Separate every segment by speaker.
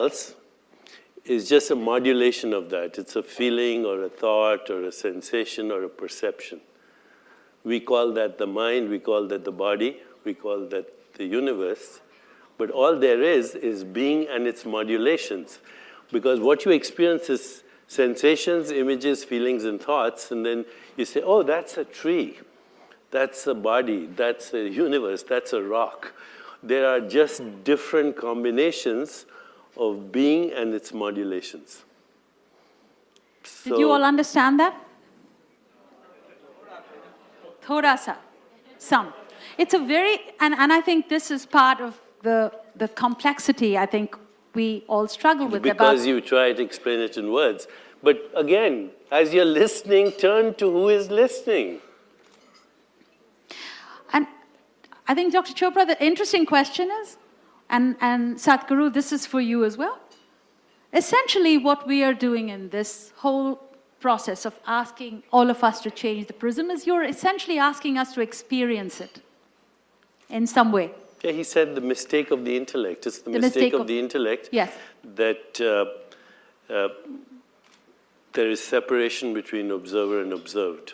Speaker 1: else is just a modulation of that. It's a feeling or a thought or a sensation or a perception. We call that the mind, we call that the body, we call that the universe. But all there is being and its modulations. Because what you experience is sensations, images, feelings, and thoughts, and then you say, oh, that's a tree, that's a body, that's a universe, that's a rock. There are just different combinations of being and its modulations.
Speaker 2: Did you all understand that? Thoda sa, some. It's a very, and I think this is part of the complexity I think we all struggle with.
Speaker 1: Because you try to explain it in words. But again, as you're listening, turn to who is listening.
Speaker 2: And I think, Dr. Chopra, the interesting question is, and Sadhguru, this is for you as well. Essentially, what we are doing in this whole process of asking all of us to change the prism is you're essentially asking us to experience it in some way.
Speaker 1: Yeah, he said the mistake of the intellect. It's the mistake of the intellect,
Speaker 2: yes,
Speaker 1: that there is separation between observer and observed.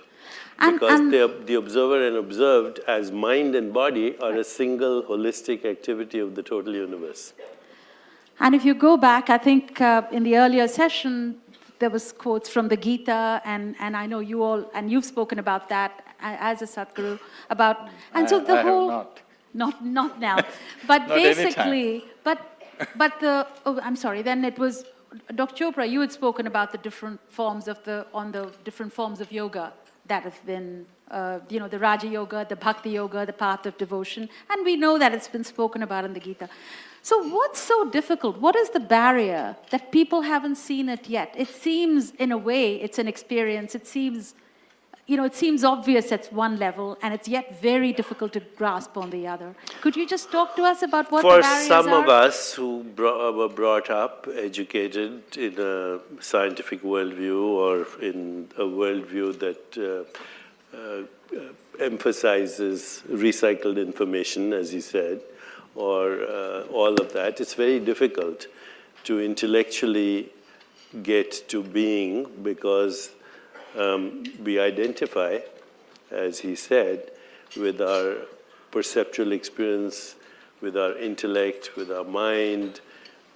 Speaker 1: Because the observer and observed as mind and body are a single holistic activity of the total universe.
Speaker 2: And if you go back, I think in the earlier session, there was quotes from the Gita, and I know you all, and you've spoken about that as a Sadhguru, about, and so the whole...
Speaker 3: have not.
Speaker 2: Not now, but
Speaker 3: Not
Speaker 2: basically, but oh, I'm sorry, then it was, Dr. Chopra, you had spoken about the different forms of the different forms of yoga that have been, the Raja Yoga, the Bhakti Yoga, the path of devotion, and we know that it's been spoken about in the Gita. So what's so difficult? What is the barrier that people haven't seen it yet? It seems, in a way, it's an experience. It seems, it seems obvious at one level, and it's yet very difficult to grasp on the other. Could you just talk to us about what the barriers are?
Speaker 1: For some of us who were brought up, educated in a scientific worldview or in a worldview that emphasizes recycled information, as you said, or all of that, it's very difficult to intellectually get to being because we identify, as he said, with our perceptual experience, with our intellect, with our mind,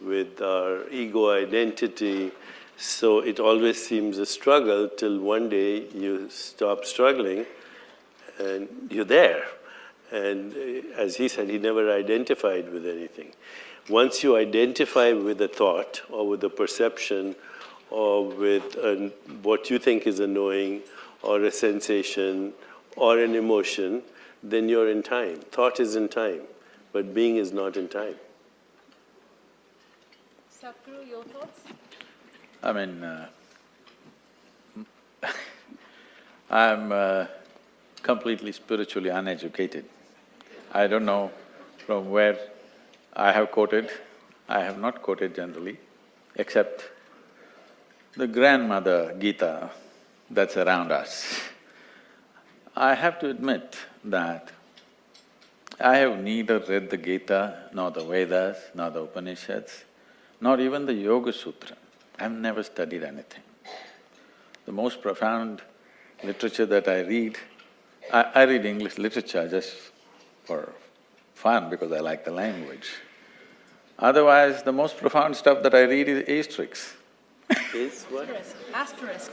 Speaker 1: with our ego identity. So it always seems a struggle till one day you stop struggling and you're there. And as he said, he never identified with anything. Once you identify with a thought or with a perception or with what you think is a knowing or a sensation or an emotion, then you're in time. Thought is in time, but being is not in time.
Speaker 2: Sadhguru, your thoughts?
Speaker 3: I mean, I'm completely spiritually uneducated. I don't know from where I have quoted. I have not quoted generally, except the grandmother Gita that's around us. I have to admit that I have neither read the Gita, nor the Vedas, nor the Upanishads, nor even the Yoga Sutra. I've never studied anything. The most profound literature that I read, I read English literature just for fun because I like the language. Otherwise, the most profound stuff that I read is asterisks.
Speaker 1: Is what?
Speaker 2: Asterisk.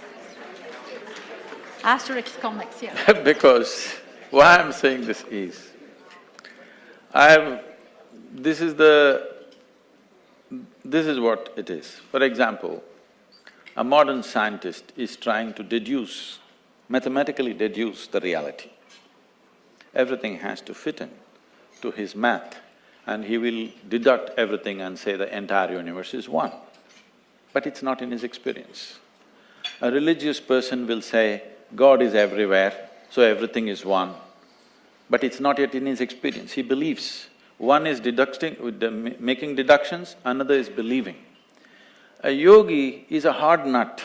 Speaker 2: Asterisk comics, yeah.
Speaker 3: Because why I'm saying this is, this is what it is. For example, a modern scientist is trying to mathematically deduce the reality. Everything has to fit in to his math, and he will deduct everything and say the entire universe is one. But it's not in his experience. A religious person will say, God is everywhere, so everything is one. But it's not yet in his experience. He believes. One is making deductions, another is believing. A yogi is a hard nut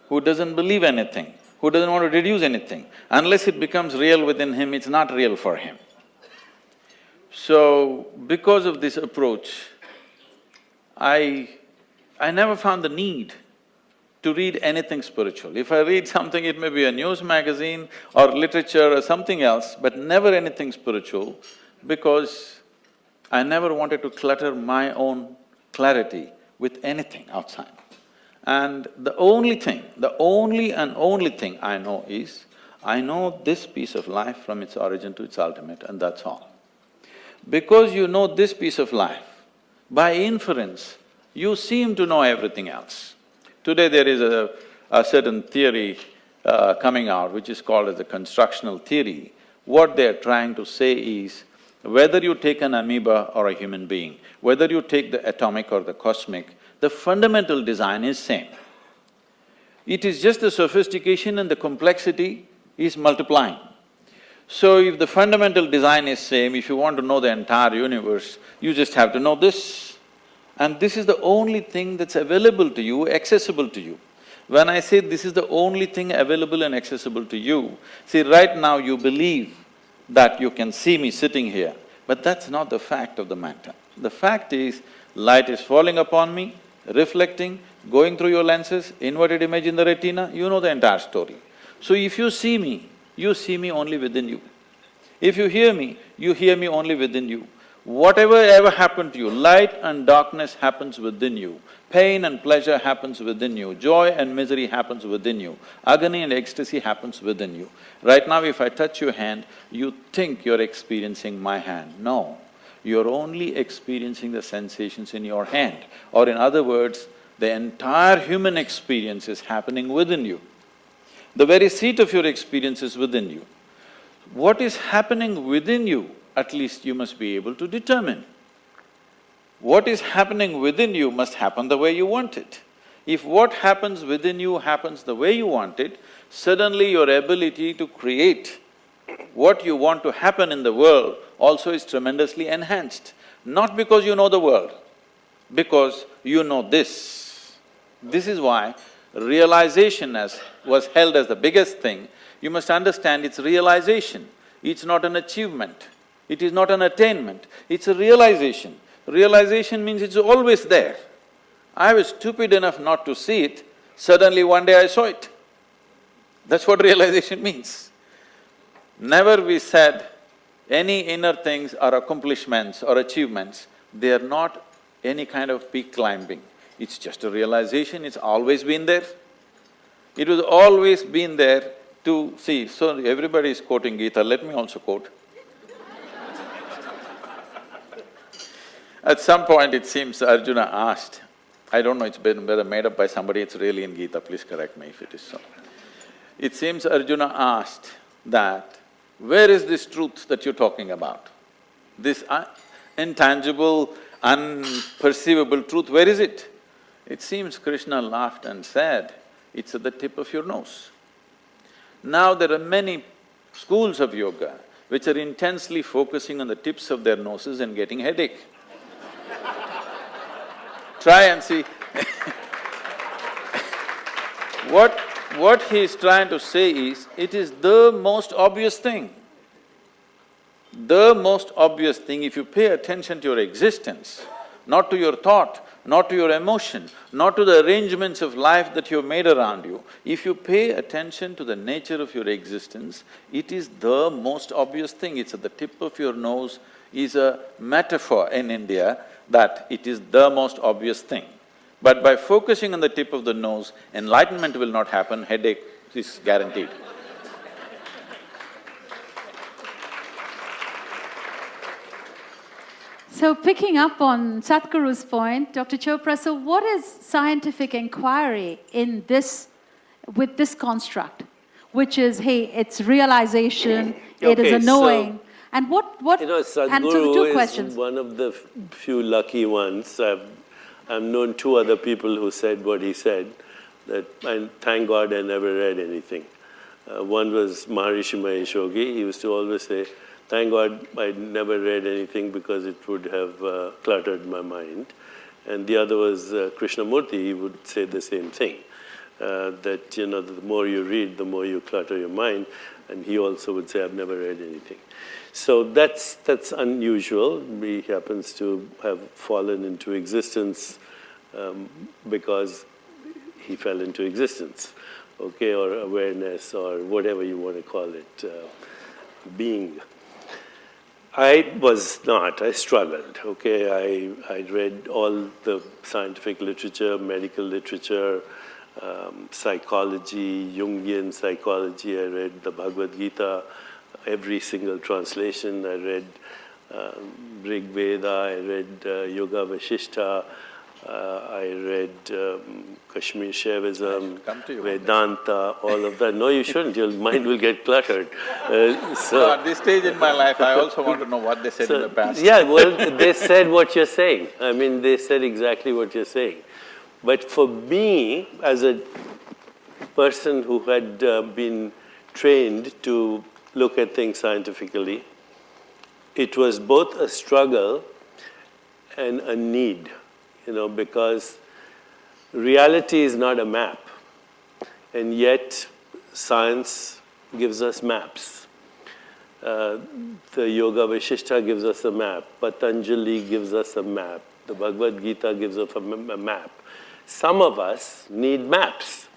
Speaker 3: who doesn't believe anything, who doesn't want to deduce anything. Unless it becomes real within him, it's not real for him. So, because of this approach, I never found the need to read anything spiritual. If I read something, it may be a news magazine or literature or something else, but never anything spiritual, because I never wanted to clutter my own clarity with anything outside. And the only thing, the only and only thing I know is, I know this piece of life from its origin to its ultimate, and that's all. Because you know this piece of life, by inference, you seem to know everything else. Today there is a certain theory coming out which is called as the constructional theory. What they're trying to say is, whether you take an amoeba or a human being, whether you take the atomic or the cosmic, the fundamental design is same. It is just the sophistication and the complexity is multiplying. So if the fundamental design is same, if you want to know the entire universe, you just have to know this. And this is the only thing that's available to you, accessible to you. When I say this is the only thing available and accessible to you, see, right now you believe that you can see me sitting here, but that's not the fact of the matter. The fact is, light is falling upon me, reflecting, going through your lenses, inverted image in the retina, you know the entire story. So if you see me only within you. If you hear me only within you. Whatever ever happened to you, light and darkness happens within you, pain and pleasure happens within you, joy and misery happens within you, agony and ecstasy happens within you. Right now if I touch your hand, you think you're experiencing my hand. No, you're only experiencing the sensations in your hand. Or in other words, the entire human experience is happening within you. The very seat of your experience is within you. What is happening within you, at least you must be able to determine. What is happening within you must happen the way you want it. If what happens within you happens the way you want it, suddenly your ability to create what you want to happen in the world also is tremendously enhanced. Not because you know the world, because you know this. This is why realization was held as the biggest thing. You must understand it's realization, it's not an achievement. It is not an attainment, it's a realization. Realization means it's always there. I was stupid enough not to see it, suddenly one day I saw it. That's what realization means. Never we said any inner things or accomplishments or achievements, they are not any kind of peak climbing. It's just a realization, it's always been there. It was always been there to see. So everybody is quoting Gita, let me also quote. At some point it seems Arjuna asked, I don't know, it's been whether made up by somebody, it's really in Gita, please correct me if it is so. It seems Arjuna asked that, where is this truth that you're talking about? This intangible, unperceivable truth, where is it? It seems Krishna laughed and said, it's at the tip of your nose. Now there are many schools of yoga which are intensely focusing on the tips of their noses and getting headache. Try and see what he is trying to say is, it is the most obvious thing. The most obvious thing, if you pay attention to your existence, not to your thought, not to your emotion, not to the arrangements of life that you've made around you, if you pay attention to the nature of your existence, it is the most obvious thing. It's at the tip of your nose is a metaphor in India that it is the most obvious thing. But by focusing on the tip of the nose, enlightenment will not happen, headache is guaranteed.
Speaker 2: So picking up on Sadhguru's point, Dr. Chopra, so what is scientific inquiry in this, with this construct, which is, hey, it's realization, it is a knowing, and what…
Speaker 1: You know,
Speaker 2: and so the two
Speaker 1: Sadhguru
Speaker 2: questions.
Speaker 1: is one of the few lucky ones. I've known two other people who said what he said, that, and thank God I never read anything. One was Maharishi Mahesh Yogi. He used to always say, thank God I never read anything because it would have cluttered my mind. And the other was Krishnamurti. He would say the same thing, that, you know, the more you read, the more you clutter your mind. And he also would say, I've never read anything. So that's unusual. He happens to have fallen into existence because he fell into existence, okay, or awareness, or whatever you want to call it, being. I was not, I struggled, okay. I read all the scientific literature, medical literature, psychology, Jungian psychology. I read the Bhagavad Gita, every single translation. I read Rig Veda, I read Yoga Vasishtha, I read Kashmir Shaivism, Vedanta, all of that. No, you shouldn't. Your mind will get cluttered.
Speaker 3: So at this stage in my life, I also want to know what they said in the past.
Speaker 1: Yeah, well, they said what you're saying. I mean, they said exactly what you're saying. But for me, as a person who had been trained to look at things scientifically, it was both a struggle and a need, because reality is not a map, and yet science gives us maps. The Yoga Vasishtha gives us a map, Patanjali gives us a map, the Bhagavad Gita gives us a map. Some of us need maps.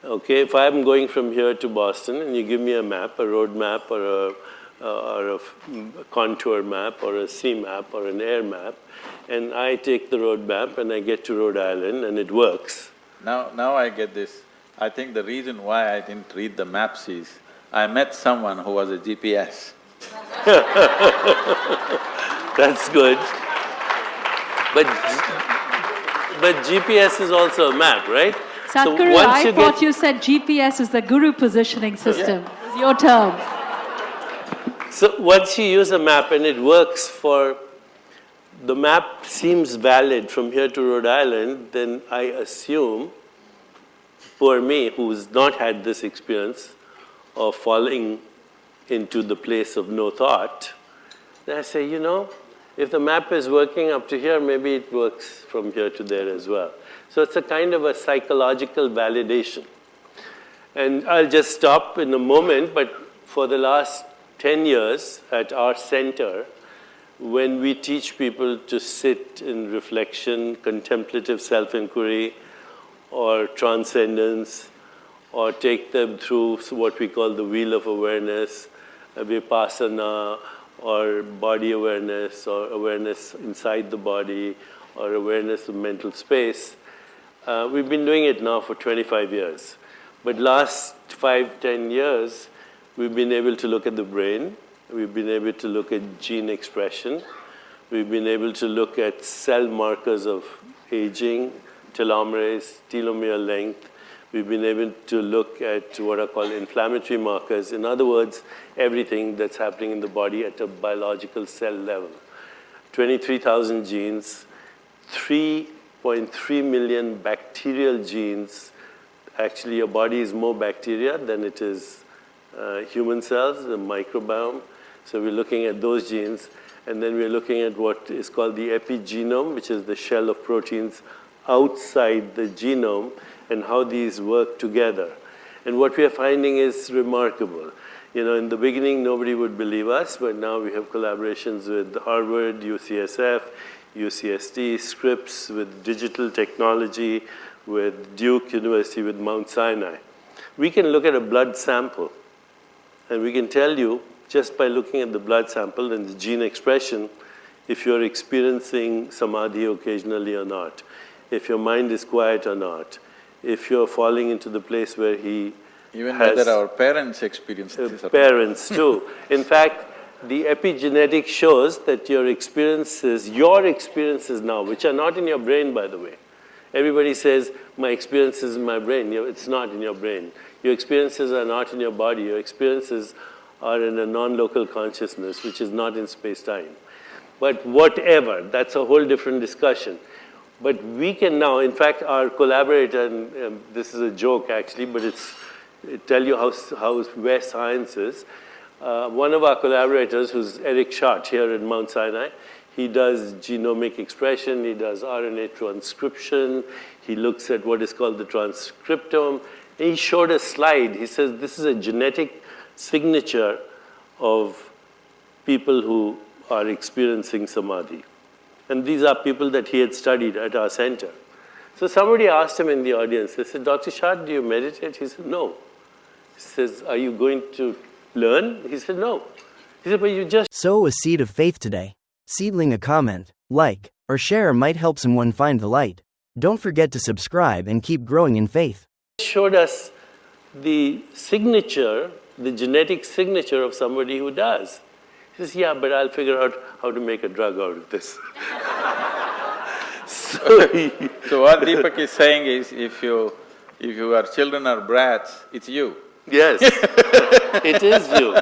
Speaker 1: Okay, if I'm going from here to Boston and you give me a map, a road map or a contour map or a sea map or an air map, and I take the road map and I get to Rhode Island and it works.
Speaker 3: Now I get this. I think the reason why I didn't read the maps is, I met someone who was a GPS.
Speaker 1: That's good. But GPS is also a map, right?
Speaker 2: Sadhguru, I thought you said GPS is the guru positioning system.
Speaker 3: Yeah.
Speaker 2: It's your term.
Speaker 1: So once you use a map and it works for… the map seems valid from here to Rhode Island, then I assume, poor me, who's not had this experience of falling into the place of no thought, then I say, if the map is working up to here, maybe it works from here to there as well. So it's a kind of a psychological validation. And I'll just stop in a moment, but for the last 10 years at our center, when we teach people to sit in reflection, contemplative self-inquiry, or transcendence, or take them through what we call the wheel of awareness, vipassana, or body awareness, or awareness inside the body, or awareness of mental space, we've been doing it now for 25 years. But last 5–10 years, we've been able to look at the brain, we've been able to look at gene expression, we've been able to look at cell markers of aging, telomerase, telomere length. We've been able to look at what are called inflammatory markers. In other words, everything that's happening in the body at a biological cell level. 23,000 genes, 3.3 million bacterial genes. Actually, your body is more bacteria than it is human cells, the microbiome. So we're looking at those genes. And then we're looking at what is called the epigenome, which is the shell of proteins outside the genome, and how these work together. And what we are finding is remarkable. In the beginning, nobody would believe us, but now we have collaborations with Harvard, UCSF, UCSD, Scripps, with digital technology, with Duke University, with Mount Sinai. We can look at a blood sample, and we can tell you, just by looking at the blood sample and the gene expression, if you're experiencing samadhi occasionally or not, if your mind is quiet or not, if you're falling into the place where he
Speaker 3: Even
Speaker 1: has…
Speaker 3: whether our parents experience this or not.
Speaker 1: Parents too. In fact, the epigenetics shows that your experiences now, which are not in your brain, by the way. Everybody says, my experience is in my brain. It's not in your brain. Your experiences are not in your body. Your experiences are in a non-local consciousness, which is not in space-time. But whatever, that's a whole different discussion. But we can now, in fact, our collaborator, and this is a joke actually, but it tell you where science is. One of our collaborators, who's Eric Schott here at Mount Sinai, he does genomic expression, he does RNA transcription, he looks at what is called the transcriptome. And he showed a slide. He says this is a genetic signature of people who are experiencing samadhi. And these are people that he had studied at our center. So somebody asked him in the audience, they said, Dr. Shah, do you meditate? He said, no. He says, are you going to learn? He said, no. He said, but you just
Speaker 4: Sow a seed of faith today. Seedling a comment, like, or share might help someone find the light. Don't forget to subscribe and keep growing in faith.
Speaker 1: showed us the signature, the genetic signature of somebody who does. He says, yeah, but I'll figure out how to make a drug out of this.
Speaker 3: So what Deepak is saying is, if your children are brats, it's you.
Speaker 1: Yes, it is you.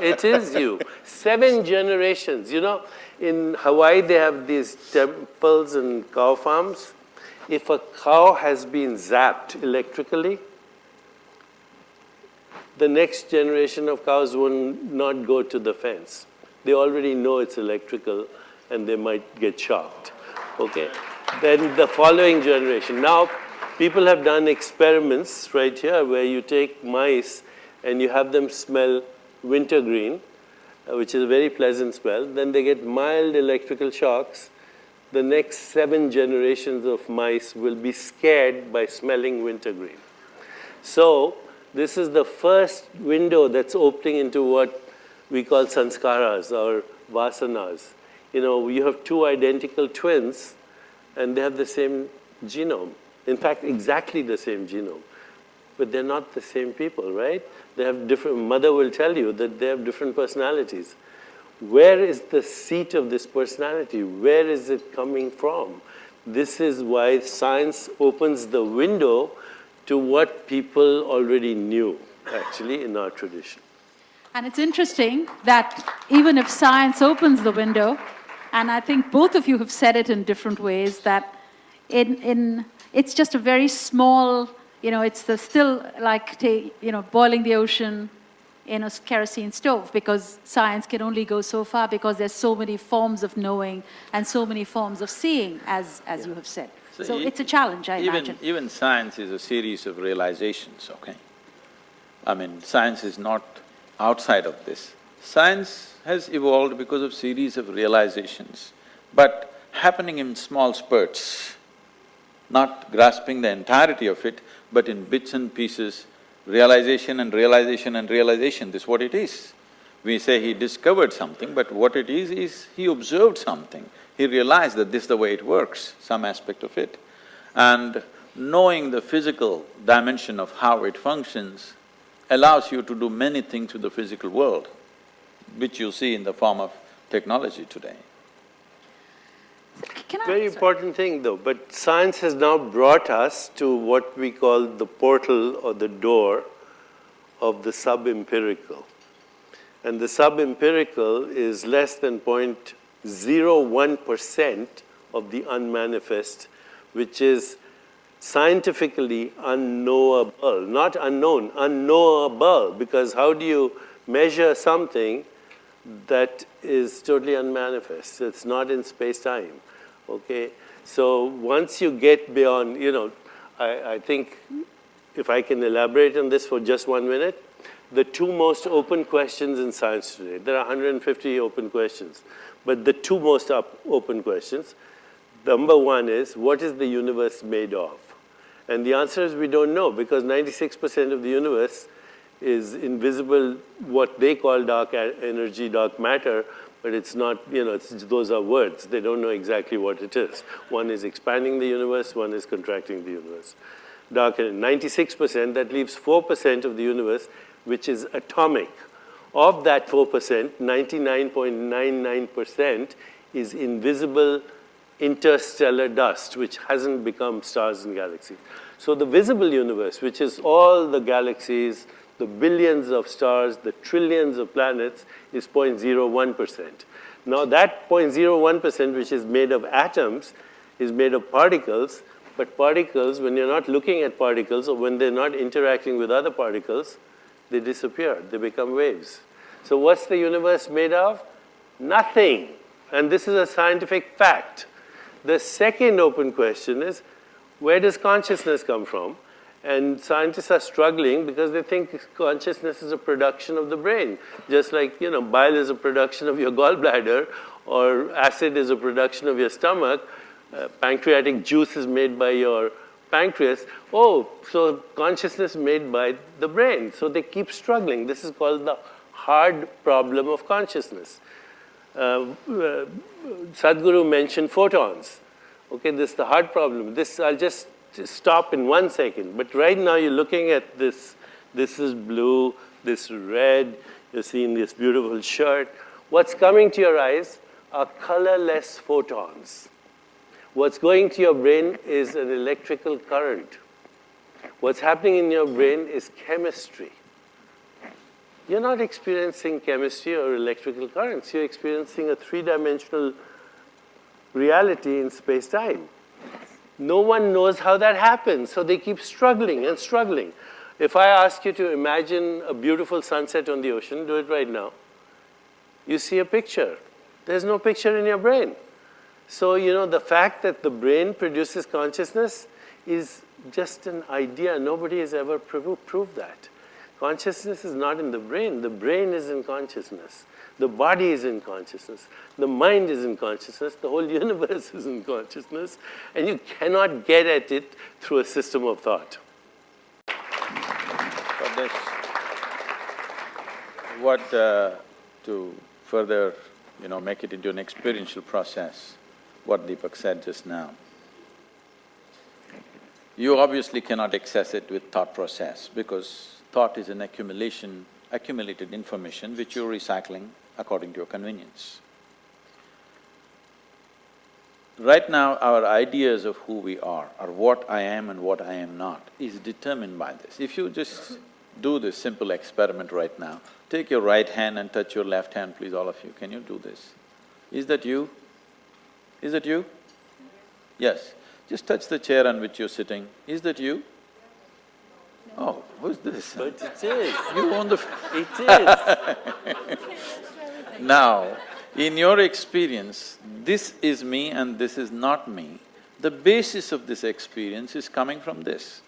Speaker 1: It is you. 7 generations. You know, in Hawaii they have these temples and cow farms. If a cow has been zapped electrically, the next generation of cows will not go to the fence. They already know it's electrical and they might get shocked. Okay. Then the following generation. Now, people have done experiments right here where you take mice and you have them smell wintergreen, which is a very pleasant smell. Then they get mild electrical shocks. The next 7 generations of mice will be scared by smelling wintergreen. So, this is the first window that's opening into what we call sanskaras or vasanas. You know, you have 2 identical twins and they have the same genome. In fact, exactly the same genome. But they're not the same people, right? They have different, mother will tell you that they have different personalities. Where is the seat of this personality? Where is it coming from? This is why science opens the window to what people already knew, actually, in our tradition.
Speaker 2: And it's interesting that even if science opens the window, and I think both of you have said it in different ways, that it's just a very small, you know, it's still like, boiling the ocean in a kerosene stove, because science can only go so far because there's so many forms of knowing and so many forms of seeing, as you have said. So it's a challenge, I imagine.
Speaker 3: Even science is a series of realizations, okay? I mean, science is not outside of this. Science has evolved because of series of realizations, but happening in small spurts, not grasping the entirety of it, but in bits and pieces, realization and realization and realization, this is what it is. We say he discovered something, but what it is he observed something. He realized that this is the way it works, some aspect of it. And knowing the physical dimension of how it functions allows you to do many things with the physical world, which you see in the form of technology today.
Speaker 1: Very important thing though, but science has now brought us to what we call the portal or the door of the sub-empirical. And the sub-empirical is less than 0.01% of the unmanifest, which is scientifically unknowable, not unknown, unknowable, because how do you measure something that is totally unmanifest? It's not in space-time, okay? So once you get beyond, I think if I can elaborate on this for just 1 minute, the 2 most open questions in science today, there are 150 open questions, but the 2 most open questions, number 1 is, what is the universe made of? And the answer is we don't know, because 96% of the universe is invisible, what they call dark energy, dark matter, but it's not, those are words. They don't know exactly what it is. One is expanding the universe, one is contracting the universe. Dark energy, 96%, that leaves 4% of the universe, which is atomic. Of that 4%, 99.99% is invisible interstellar dust, which hasn't become stars and galaxies. So the visible universe, which is all the galaxies, the billions of stars, the trillions of planets, is 0.01%. Now that 0.01%, which is made of atoms, is made of particles, but particles, when you're not looking at particles or when they're not interacting with other particles, they disappear, they become waves. So what's the universe made of? Nothing. And this is a scientific fact. The second open question is, where does consciousness come from? And scientists are struggling because they think consciousness is a production of the brain. Just like, bile is a production of your gallbladder or acid is a production of your stomach, pancreatic juice is made by your pancreas. Oh, so consciousness made by the brain. So they keep struggling. This is called the hard problem of consciousness. Sadhguru mentioned photons. Okay, this is the hard problem. This I'll just stop in 1 second. But right now you're looking at this. This is blue, this is red. You're seeing this beautiful shirt. What's coming to your eyes are colorless photons. What's going to your brain is an electrical current. What's happening in your brain is chemistry. You're not experiencing chemistry or electrical currents. You're experiencing a three-dimensional reality in space-time. No one knows how that happens, so they keep struggling and struggling. If I ask you to imagine a beautiful sunset on the ocean, do it right now. You see a picture. There's no picture in your brain. So, the fact that the brain produces consciousness is just an idea. Nobody has ever proved that. Consciousness is not in the brain. The brain is in consciousness. The body is in consciousness. The mind is in consciousness. The whole universe is in consciousness. And you cannot get at it through a system of thought.
Speaker 3: For this, to further, make it into an experiential process, what Deepak said just now. You obviously cannot access it with thought process because thought is an accumulated information which you're recycling according to your convenience. Right now, our ideas of who we are, or what I am and what I am not, is determined by this. If you just do this simple experiment right now, take your right hand and touch your left hand, please, all of you. Can you do this? Is that you? Is that you? Yes. Just touch the chair on which you're sitting. Is that you? Oh, who's this?
Speaker 1: But it is.
Speaker 3: You own the…
Speaker 1: It is.
Speaker 3: Now, in your experience, this is me and this is not me. The basis of this experience is coming from this.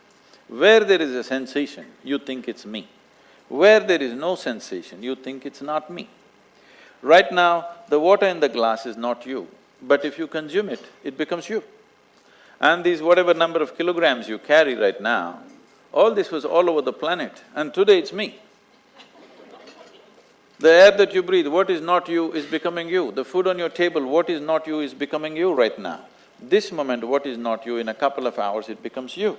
Speaker 3: Where there is a sensation, you think it's me. Where there is no sensation, you think it's not me. Right now, the water in the glass is not you, but if you consume it, it becomes you. And these whatever number of kilograms you carry right now, all this was all over the planet, and today it's me. The air that you breathe, what is not you is becoming you. The food on your table, what is not you is becoming you right now. This moment, what is not you, in a couple of hours it becomes you.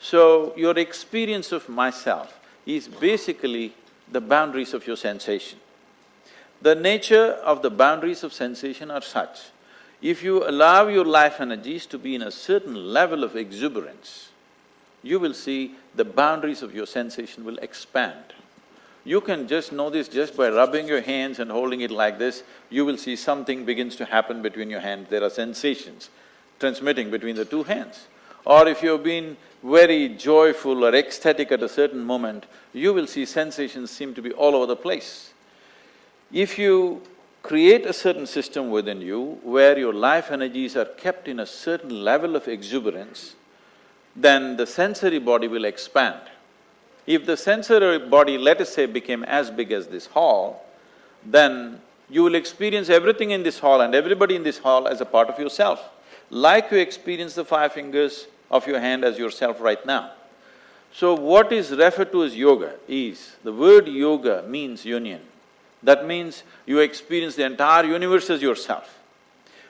Speaker 3: So, your experience of myself is basically the boundaries of your sensation. The nature of the boundaries of sensation are such, if you allow your life energies to be in a certain level of exuberance, you will see the boundaries of your sensation will expand. You can just know this just by rubbing your hands and holding it like this, you will see something begins to happen between your hands. There are sensations transmitting between the two hands. Or if you've been very joyful or ecstatic at a certain moment, you will see sensations seem to be all over the place. If you create a certain system within you where your life energies are kept in a certain level of exuberance, then the sensory body will expand. If the sensory body, let us say, became as big as this hall, then you will experience everything in this hall and everybody in this hall as a part of yourself, like you experience the 5 fingers of your hand as yourself right now. So what is referred to as yoga is, the word yoga means union. That means you experience the entire universe as yourself.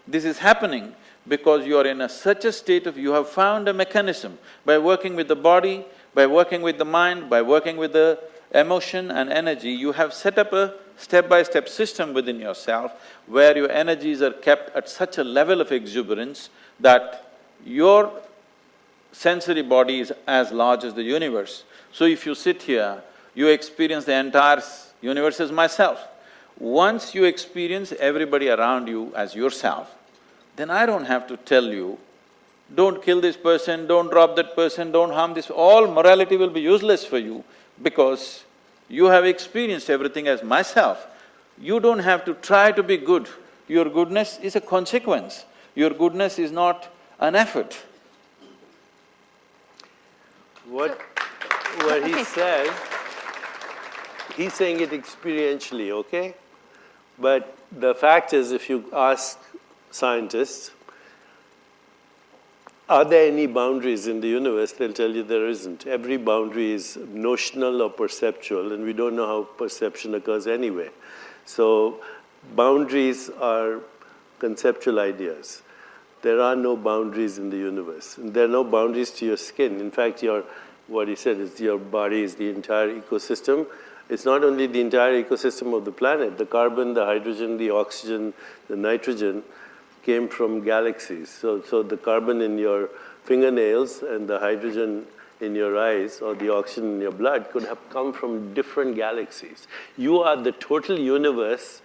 Speaker 3: This is happening because you are in such a state of… you have found a mechanism by working with the body, by working with the mind, by working with the emotion and energy, you have set up a step-by-step system within yourself where your energies are kept at such a level of exuberance that your sensory body is as large as the universe. So if you sit here, you experience the entire universe as myself. Once you experience everybody around you as yourself, then I don't have to tell you, don't kill this person, don't rob that person, don't harm this… all morality will be useless for you because you have experienced everything as myself. You don't have to try to be good. Your goodness is a consequence. Your goodness is not an effort.
Speaker 1: What he says, he's saying it experientially, okay? But the fact is, if you ask scientists, Are there any boundaries in the universe? They'll tell you there isn't. Every boundary is notional or perceptual, and we don't know how perception occurs anyway. So boundaries are conceptual ideas. There are no boundaries in the universe. And there are no boundaries to your skin. In fact, what he said is your body is the entire ecosystem. It's not only the entire ecosystem of the planet. The carbon, the hydrogen, the oxygen, the nitrogen came from galaxies. So the carbon in your fingernails and the hydrogen in your eyes or the oxygen in your blood could have come from different galaxies. You are the total universe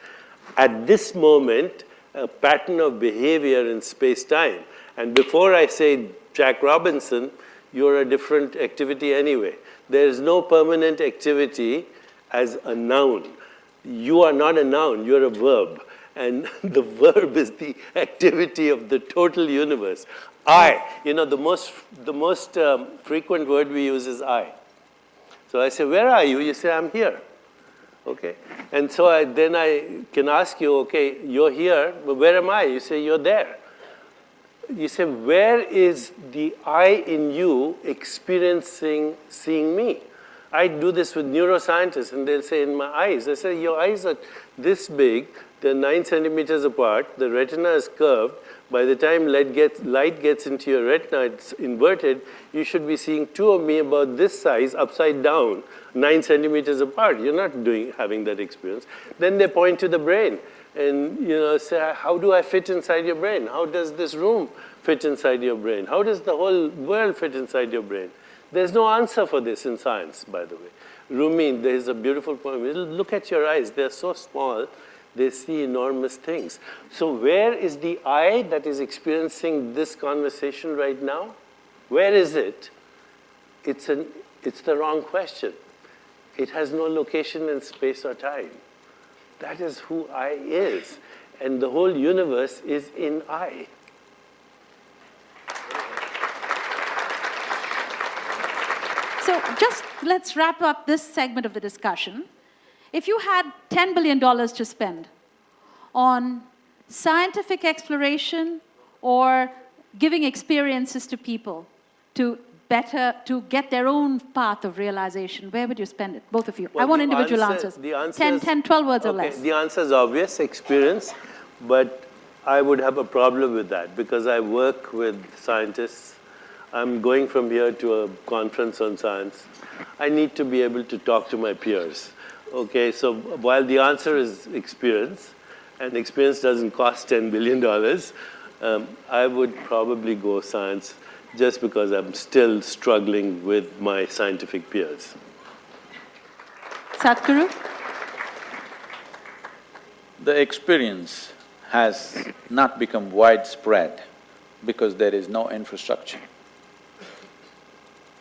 Speaker 1: at this moment, a pattern of behavior in space-time. And before I say Jack Robinson, you're a different activity anyway. There is no permanent activity as a noun. You are not a noun, you're a verb. And the verb is the activity of the total universe. I, the most frequent word we use is I. So I say, where are you? You say, I'm here. Okay. And so then I can ask you, okay, you're here, but where am I? You say, you're there. You say, where is the I in you experiencing seeing me? I do this with neuroscientists, and they'll say, in my eyes. I say, your eyes are this big, they're 9 centimeters apart, the retina is curved. By the time light gets into your retina, it's inverted, you should be seeing two of me about this size, upside down, 9 centimeters apart. You're not having that experience. Then they point to the brain and say, how do I fit inside your brain? How does this room fit inside your brain? How does the whole world fit inside your brain? There's no answer for this in science, by the way. Rumi, there's a beautiful poem. Look at your eyes. They're so small, they see enormous things. So where is the I that is experiencing this conversation right now? Where is it? It's the wrong question. It has no location in space or time. That is who I is. And the whole universe is in I.
Speaker 2: So just let's wrap up this segment of the discussion. If you had $10 billion to spend on scientific exploration or giving experiences to people to get their own path of realization, where would you spend it? Both of you.
Speaker 1: Well,
Speaker 2: I want individual answers.
Speaker 1: The answer
Speaker 2: 10, 12 words or
Speaker 1: okay,
Speaker 2: less.
Speaker 1: The answer is obvious, experience, but I would have a problem with that because I work with scientists. I'm going from here to a conference on science. I need to be able to talk to my peers. Okay, so while the answer is experience, and experience doesn't cost $10 billion, I would probably go science just because I'm still struggling with my scientific peers.
Speaker 2: Sadhguru?
Speaker 3: The experience has not become widespread because there is no infrastructure.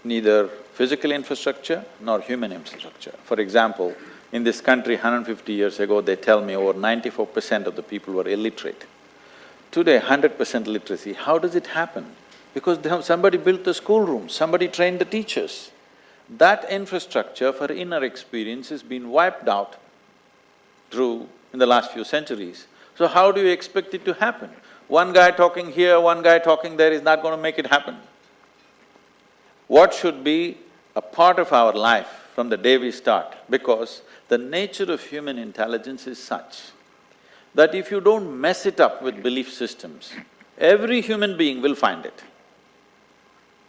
Speaker 3: Neither physical infrastructure nor human infrastructure. For example, in this country 150 years ago, they tell me over 94% of the people were illiterate. Today, 100% literacy. How does it happen? Because somebody built the schoolroom, somebody trained the teachers. That infrastructure for inner experience has been wiped out in the last few centuries. So how do you expect it to happen? One guy talking here, one guy talking there is not going to make it happen. What should be a part of our life from the day we start? Because the nature of human intelligence is such that if you don't mess it up with belief systems, every human being will find it.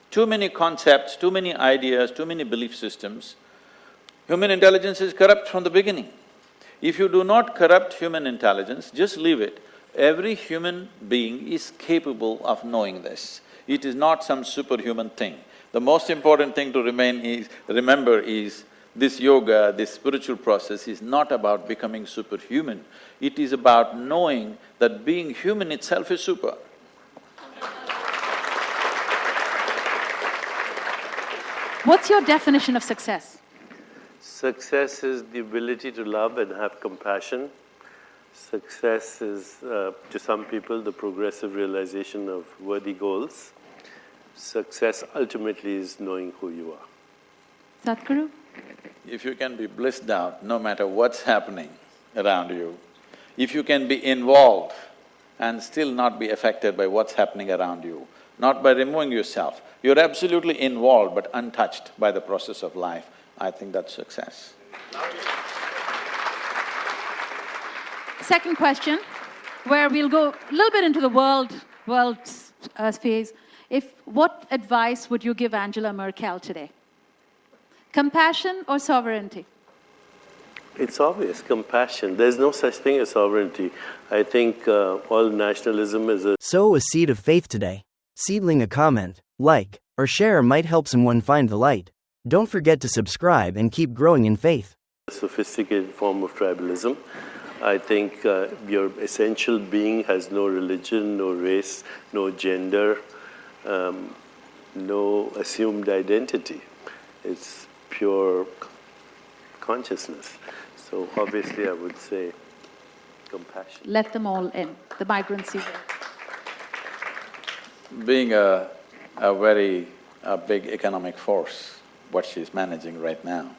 Speaker 3: Too many concepts, too many ideas, too many belief systems, human intelligence is corrupt from the beginning. If you do not corrupt human intelligence, just leave it. Every human being is capable of knowing this. It is not some superhuman thing. The most important thing to remember is this yoga, this spiritual process is not about becoming superhuman. It is about knowing that being human itself is super.
Speaker 2: What's your definition of success?
Speaker 1: Success is the ability to love and have compassion. Success is, to some people, the progressive realization of worthy goals. Success ultimately is knowing who you are.
Speaker 2: Sadhguru?
Speaker 3: If you can be blissed out no matter what's happening around you, if you can be involved and still not be affected by what's happening around you, not by removing yourself. You're absolutely involved but untouched by the process of life. I think that's success.
Speaker 2: Second question, where we'll go a little bit into the world phase. What advice would you give Angela Merkel today? Compassion or sovereignty?
Speaker 1: It's obvious, compassion. There's no such thing as sovereignty. I think all nationalism is a
Speaker 4: Sow a seed of faith today. Seedling a comment, like, or share might help someone find the light. Don't forget to subscribe and keep growing in faith.
Speaker 1: sophisticated form of tribalism. I think your essential being has no religion, no race, no gender, no assumed identity. It's pure consciousness. So obviously I would say compassion.
Speaker 2: Let them all in, the migrants even.
Speaker 3: Being a very big economic force, what she's managing right now,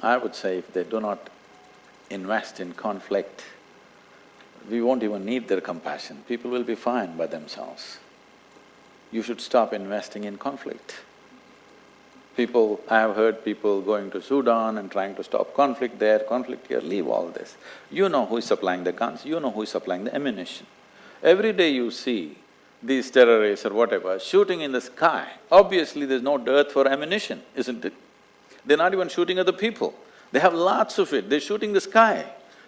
Speaker 3: I would say if they do not invest in conflict, we won't even need their compassion. People will be fine by themselves. You should stop investing in conflict. I have heard people going to Sudan and trying to stop conflict there, conflict here, leave all this. You know who is supplying the guns, you know who is supplying the ammunition. Every day you see these terrorists or whatever shooting in the sky, obviously there's no dearth for ammunition, isn't it? They're not even shooting at the people. They have lots of it, they're shooting the sky.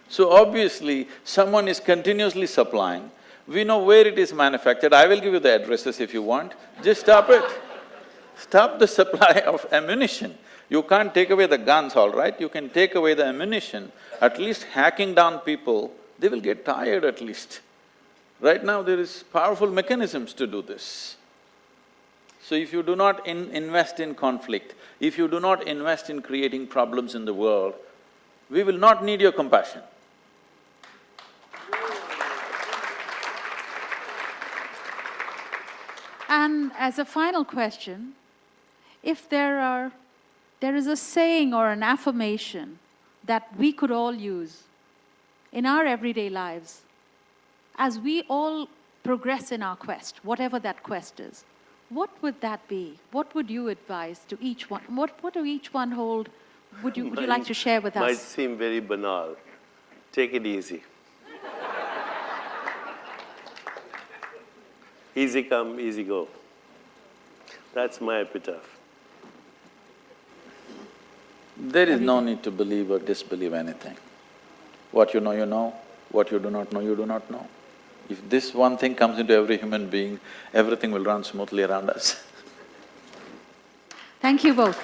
Speaker 3: So obviously, someone is continuously supplying. We know where it is manufactured. I will give you the addresses if you want. Just stop it. Stop the supply of ammunition. You can't take away the guns, all right? You can take away the ammunition. At least hacking down people, they will get tired at least. Right now, there is powerful mechanisms to do this. So if you do not invest in conflict, if you do not invest in creating problems in the world, we will not need your compassion.
Speaker 2: And as a final question, if there is a saying or an affirmation that we could all use in our everyday lives, as we all progress in our quest, whatever that quest is, what would that be? What would you advise to each one? What do each one hold? Would you like to share with us?
Speaker 1: Might seem very banal. Take it easy. Easy come, easy go. That's my epitaph.
Speaker 3: There is no need to believe or disbelieve anything. What you know, what you do not know, you do not know. If this one thing comes into every human being, everything will run smoothly around us.
Speaker 2: Thank you both.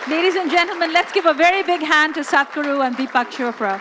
Speaker 2: Ladies and gentlemen, let's give a very big hand to Sadhguru and Deepak Chopra.